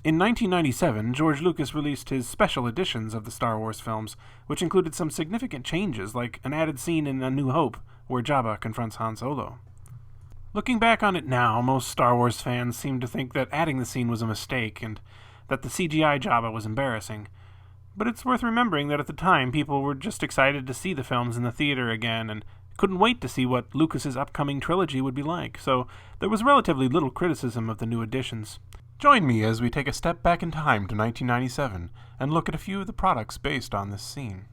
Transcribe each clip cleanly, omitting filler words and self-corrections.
In 1997, George Lucas released his special editions of the Star Wars films, which included some significant changes, like an added scene in A New Hope, where Jabba confronts Han Solo. Looking back on it now, most Star Wars fans seem to think that adding the scene was a mistake, and that the CGI Jabba was embarrassing. But it's worth remembering that at the time, people were just excited to see the films in the theater again, and couldn't wait to see what Lucas's upcoming trilogy would be like, so there was relatively little criticism of the new additions. Join me as we take a step back in time to 1997 and look at a few of the products based on this scene.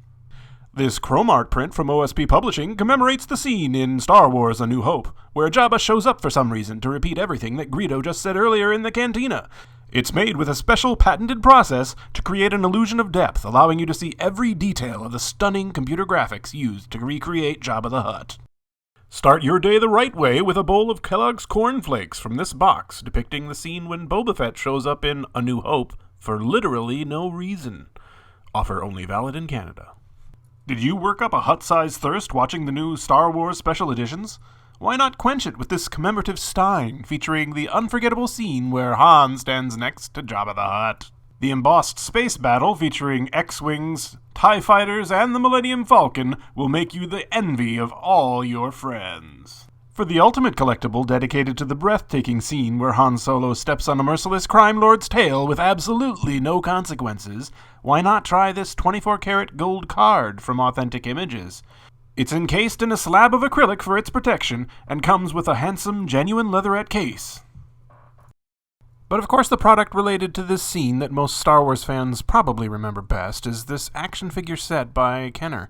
This chrome art print from OSP Publishing commemorates the scene in Star Wars A New Hope, where Jabba shows up for some reason to repeat everything that Greedo just said earlier in the cantina. It's made with a special patented process to create an illusion of depth, allowing you to see every detail of the stunning computer graphics used to recreate Jabba the Hutt. Start your day the right way with a bowl of Kellogg's Corn Flakes from this box, depicting the scene when Boba Fett shows up in A New Hope for literally no reason. Offer only valid in Canada. Did you work up a Hutt-sized thirst watching the new Star Wars special editions? Why not quench it with this commemorative stein featuring the unforgettable scene where Han stands next to Jabba the Hutt? The embossed space battle featuring X-Wings, TIE Fighters, and the Millennium Falcon will make you the envy of all your friends. For the ultimate collectible dedicated to the breathtaking scene where Han Solo steps on a merciless crime lord's tail with absolutely no consequences, why not try this 24-karat gold card from Authentic Images? It's encased in a slab of acrylic for its protection and comes with a handsome, genuine leatherette case. But of course the product related to this scene that most Star Wars fans probably remember best is this action figure set by Kenner.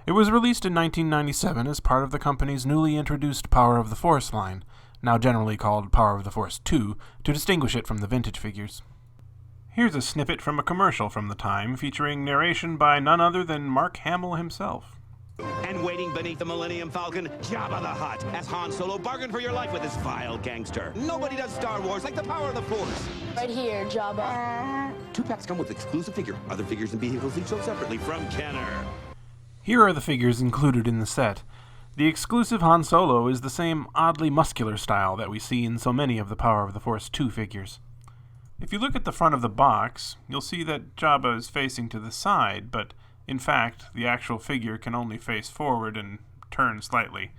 It was released in 1997 as part of the company's newly introduced Power of the Force line, now generally called Power of the Force 2, to distinguish it from the vintage figures. Here's a snippet from a commercial from the time featuring narration by none other than Mark Hamill himself. And waiting beneath the Millennium Falcon, Jabba the Hutt, as Han Solo bargained for your life with this vile gangster. Nobody does Star Wars like the Power of the Force. Right here, Jabba. 2-packs come with exclusive figure. Other figures and vehicles each sold separately from Kenner. Here are the figures included in the set. The exclusive Han Solo is the same oddly muscular style that we see in so many of the Power of the Force 2 figures. If you look at the front of the box, you'll see that Jabba is facing to the side, but in fact, the actual figure can only face forward and turn slightly.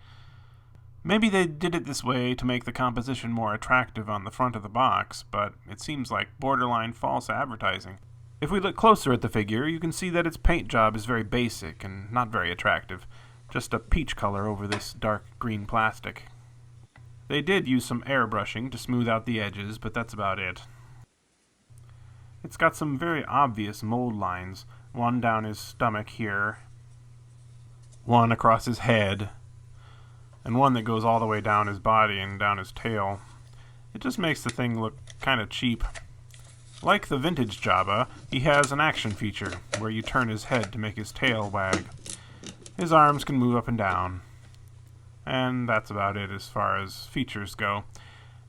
Maybe they did it this way to make the composition more attractive on the front of the box, but it seems like borderline false advertising. If we look closer at the figure, you can see that its paint job is very basic and not very attractive, just a peach color over this dark green plastic. They did use some airbrushing to smooth out the edges, but that's about it. It's got some very obvious mold lines, one down his stomach here, one across his head, and one that goes all the way down his body and down his tail. It just makes the thing look kind of cheap. Like the vintage Jabba, he has an action feature, where you turn his head to make his tail wag. His arms can move up and down. And that's about it as far as features go.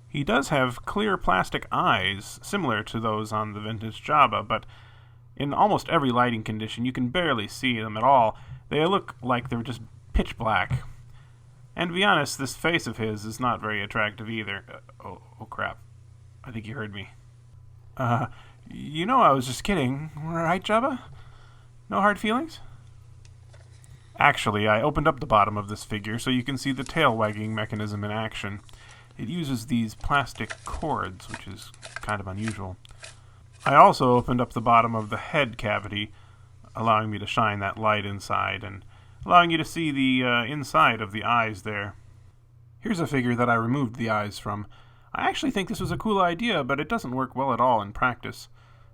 He does have clear plastic eyes, similar to those on the vintage Jabba, but in almost every lighting condition you can barely see them at all. They look like they're just pitch black. And to be honest, this face of his is not very attractive either. Oh crap. I think you heard me. You know I was just kidding, right, Jabba? No hard feelings? Actually, I opened up the bottom of this figure so you can see the tail wagging mechanism in action. It uses these plastic cords, which is kind of unusual. I also opened up the bottom of the head cavity, allowing me to shine that light inside, and allowing you to see the inside of the eyes there. Here's a figure that I removed the eyes from. I actually think this was a cool idea, but it doesn't work well at all in practice.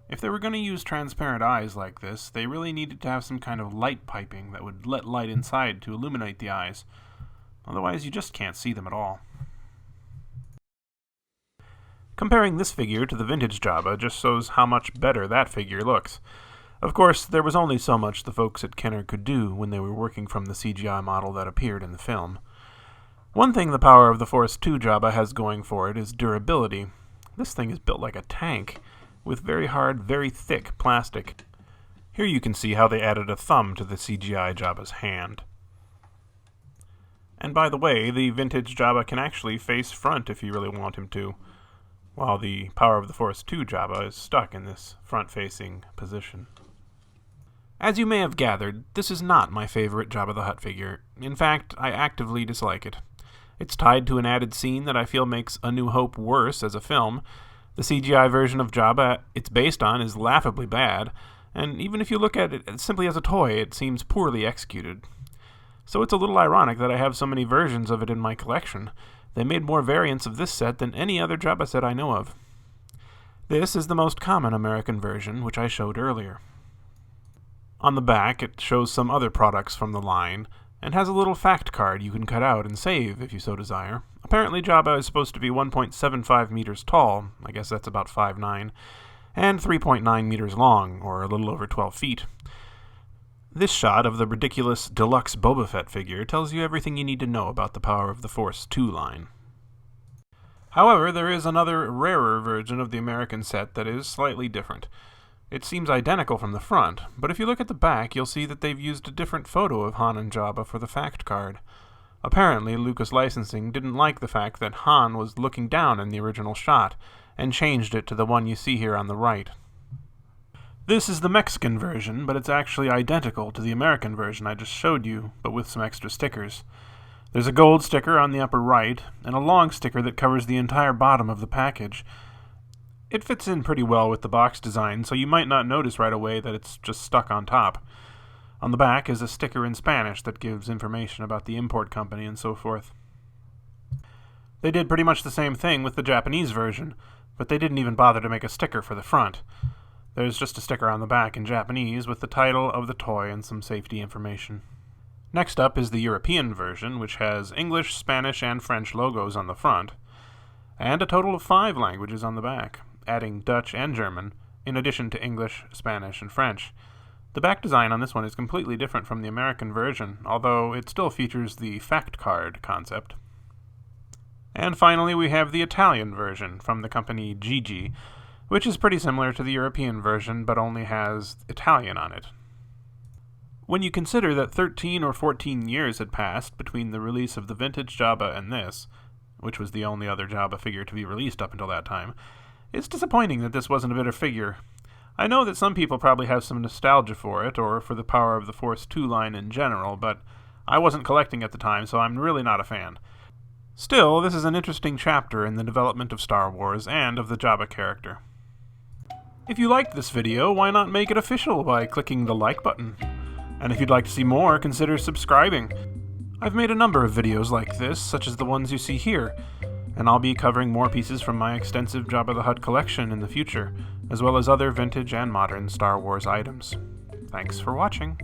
If they were going to use transparent eyes like this, they really needed to have some kind of light piping that would let light inside to illuminate the eyes. Otherwise, you just can't see them at all. Comparing this figure to the vintage Jabba just shows how much better that figure looks. Of course, there was only so much the folks at Kenner could do when they were working from the CGI model that appeared in the film. One thing the Power of the Force 2 Jabba has going for it is durability. This thing is built like a tank, with very hard, very thick plastic. Here you can see how they added a thumb to the CGI Jabba's hand. And by the way, the vintage Jabba can actually face front if you really want him to. while the Power of the Force 2 Jabba is stuck in this front-facing position. As you may have gathered, this is not my favorite Jabba the Hutt figure. In fact, I actively dislike it. It's tied to an added scene that I feel makes A New Hope worse as a film. The CGI version of Jabba it's based on is laughably bad, and even if you look at it simply as a toy, it seems poorly executed. So it's a little ironic that I have so many versions of it in my collection. They made more variants of this set than any other Jabba set I know of. This is the most common American version, which I showed earlier. On the back, it shows some other products from the line, and has a little fact card you can cut out and save if you so desire. Apparently Jabba is supposed to be 1.75 meters tall, I guess that's about 5'9", and 3.9 meters long, or a little over 12 feet. This shot of the ridiculous deluxe Boba Fett figure tells you everything you need to know about the Power of the Force 2 line. However, there is another rarer version of the American set that is slightly different. It seems identical from the front, but if you look at the back, you'll see that they've used a different photo of Han and Jabba for the fact card. Apparently, Lucas Licensing didn't like the fact that Han was looking down in the original shot, and changed it to the one you see here on the right. This is the Mexican version, but it's actually identical to the American version I just showed you, but with some extra stickers. There's a gold sticker on the upper right, and a long sticker that covers the entire bottom of the package. It fits in pretty well with the box design, so you might not notice right away that it's just stuck on top. On the back is a sticker in Spanish that gives information about the import company and so forth. They did pretty much the same thing with the Japanese version, but they didn't even bother to make a sticker for the front. There's just a sticker on the back in Japanese with the title of the toy and some safety information. Next up is the European version, which has English, Spanish, and French logos on the front, and a total of 5 languages on the back, adding Dutch and German, in addition to English, Spanish, and French. The back design on this one is completely different from the American version, although it still features the fact card concept. And finally, we have the Italian version from the company Gigi, which is pretty similar to the European version, but only has Italian on it. When you consider that 13 or 14 years had passed between the release of the vintage Jabba and this, which was the only other Jabba figure to be released up until that time, it's disappointing that this wasn't a better figure. I know that some people probably have some nostalgia for it, or for the Power of the Force 2 line in general, but I wasn't collecting at the time, so I'm really not a fan. Still, this is an interesting chapter in the development of Star Wars and of the Jabba character. If you liked this video, why not make it official by clicking the like button? And if you'd like to see more, consider subscribing. I've made a number of videos like this, such as the ones you see here, and I'll be covering more pieces from my extensive Jabba the Hutt collection in the future, as well as other vintage and modern Star Wars items. Thanks for watching.